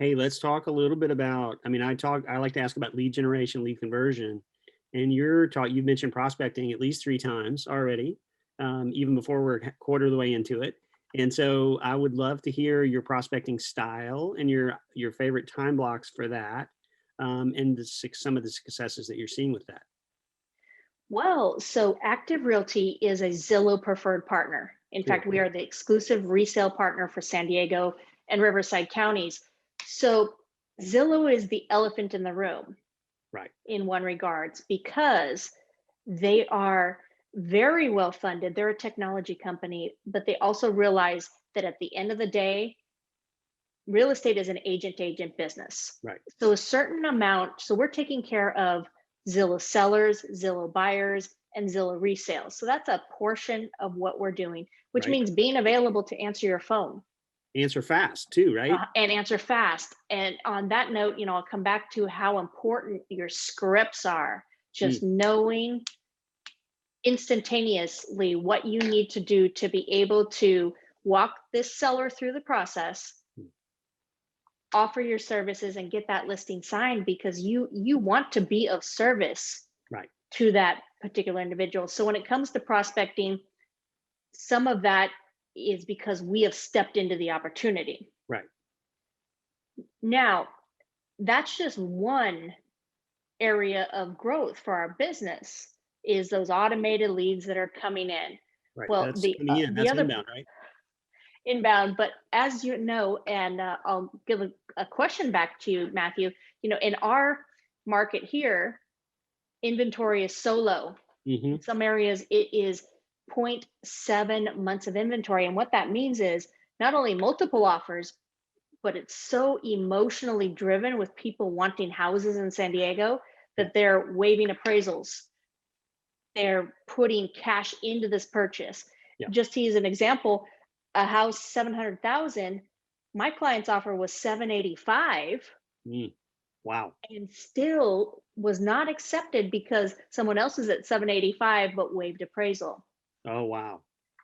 Hey, let's talk a little bit about, I like to ask about lead generation, lead conversion. And you mentioned prospecting at least 3 times already, even before we're a quarter of the way into it. And so I would love to hear your prospecting style and your favorite time blocks for that, and some of the successes that you're seeing with that. Well, so Active Realty is a Zillow preferred partner. In Cool. fact, we are the exclusive resale partner for San Diego and Riverside counties. So Zillow is the elephant in the room Right. in one regards because they are very well funded. They're a technology company, but they also realize that at the end of the day, real estate is an agent business. Right. So a certain amount, so we're taking care of Zillow sellers, Zillow buyers, and Zillow resales. So that's a portion of what we're doing, which Right. means being available to answer your phone Answer fast too, right? and answer fast. And on that note, I'll come back to how important your scripts are. Mm, Just knowing instantaneously what you need to do to be able to walk this seller through the process, mm. offer your services and get that listing signed because you want to be of service Right. to that particular individual. So when it comes to prospecting, some of that is because we have stepped into the opportunity. Right. Now, that's just one area of growth for our business is those automated leads that are coming in. Right. Well, That's coming in. the That's other inbound, right? inbound, but as you know, and I'll give a question back to you, Matthew. In our market here, inventory is so low. Hmm. In some areas, it is 0.7 months of inventory. And what that means is not only multiple offers, but it's so emotionally driven with people wanting houses in San Diego Yeah. that they're waiving appraisals. They're putting cash into this purchase. Yeah. Just to use an example, a house 700,000, my client's offer was 785 Mm. Wow. and still was not accepted because someone else is at 785 but waived appraisal. Oh, wow.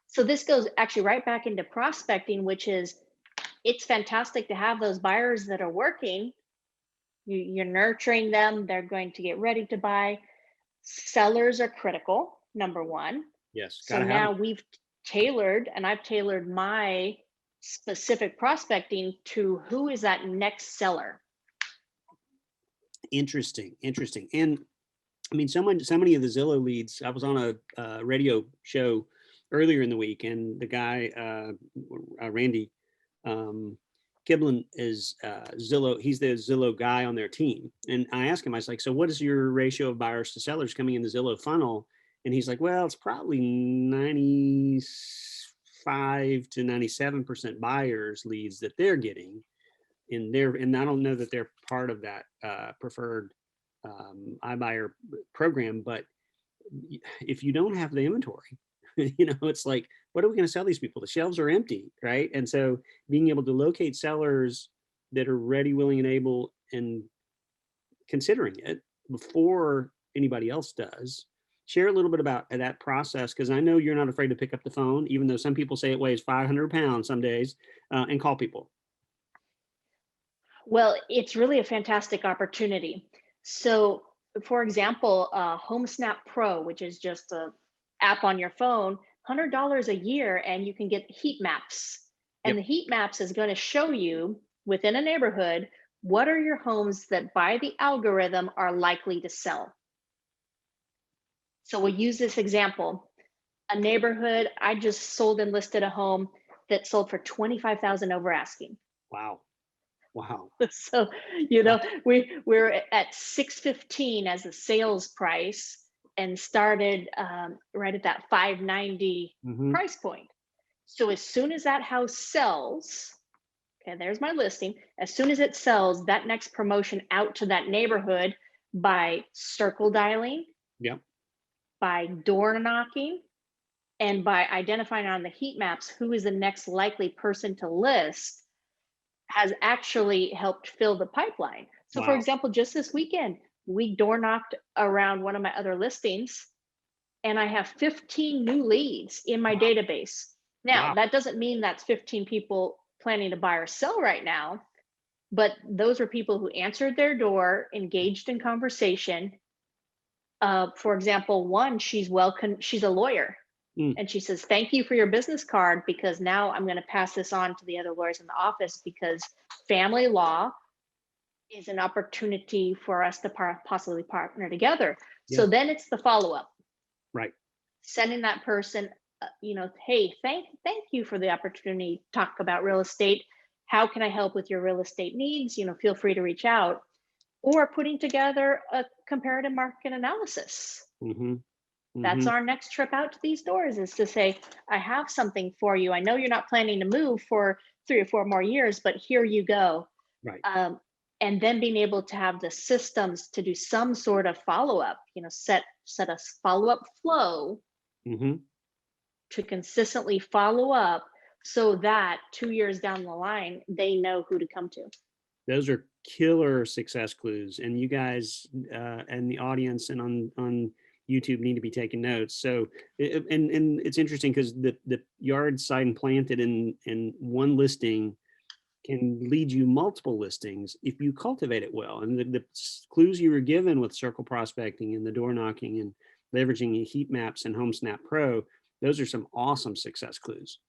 So this goes actually right back into prospecting, which is it's fantastic to have those buyers that are working. You're nurturing them, they're going to get ready to buy. Sellers are critical, number one. Yes. Got So to have now them. I've tailored my specific prospecting to who is that next seller. Interesting. Interesting. And so many of the Zillow leads. I was on a radio show earlier in the week, and the guy, Randy um, Giblin, is Zillow. He's the Zillow guy on their team. And I asked him, I was like, so what is your ratio of buyers to sellers coming in the Zillow funnel? And he's like, well, it's probably 95 to 97% buyers leads that they're getting and I don't know that they're part of that preferred iBuyer program, but if you don't have the inventory, it's like, what are we going to sell these people? The shelves are empty, right? And so being able to locate sellers that are ready, willing, and able, and considering it before anybody else does. Share a little bit about that process, because I know you're not afraid to pick up the phone, even though some people say it weighs 500 pounds some days, and call people. Well, it's really a fantastic opportunity. So, for example, HomeSnap Pro, which is just a app on your phone, $100 a year, and you can get heat maps. And Yep. the heat maps is going to show you within a neighborhood what are your homes that by the algorithm are likely to sell. So we'll use this example. A neighborhood, I just sold and listed a home that sold for 25,000 over asking. Wow. Wow. So, Wow. we're at 615 as a sales price and started right at that 590 Mm-hmm. price point. So as soon as that house sells, okay, there's my listing. As soon as it sells, that next promotion out to that neighborhood by circle dialing, Yep. by door knocking, and by identifying on the heat maps who is the next likely person to list has actually helped fill the pipeline. So, for Wow. example, just this weekend, we door knocked around one of my other listings, and I have 15 new leads in my Wow. database. Now, Wow. that doesn't mean that's 15 people planning to buy or sell right now, but those were people who answered their door, engaged in conversation. For example, one, she's a lawyer, Mm, and she says, "Thank you for your business card because now I'm going to pass this on to the other lawyers in the office because family law is an opportunity for us to possibly partner together." yeah, So then it's the follow up, right. sending that person, hey, thank you for the opportunity to talk about real estate. How can I help with your real estate needs? Feel free to reach out, or putting together a comparative market analysis. Mm-hmm. That's Mm-hmm. our next trip out to these doors, is to say, I have something for you. I know you're not planning to move for 3 or 4 more years, but here you go. Right. um, and then being able to have the systems to do some sort of follow-up, set a follow-up flow Mm-hmm. to consistently follow up, so that 2 years down the line they know who to come to. Those are killer success clues, and you guys and the audience and on YouTube need to be taking notes. So, and it's interesting because the yard sign planted in one listing can lead you multiple listings if you cultivate it well. And the clues you were given with circle prospecting and the door knocking and leveraging heat maps and HomeSnap Pro, those are some awesome success clues.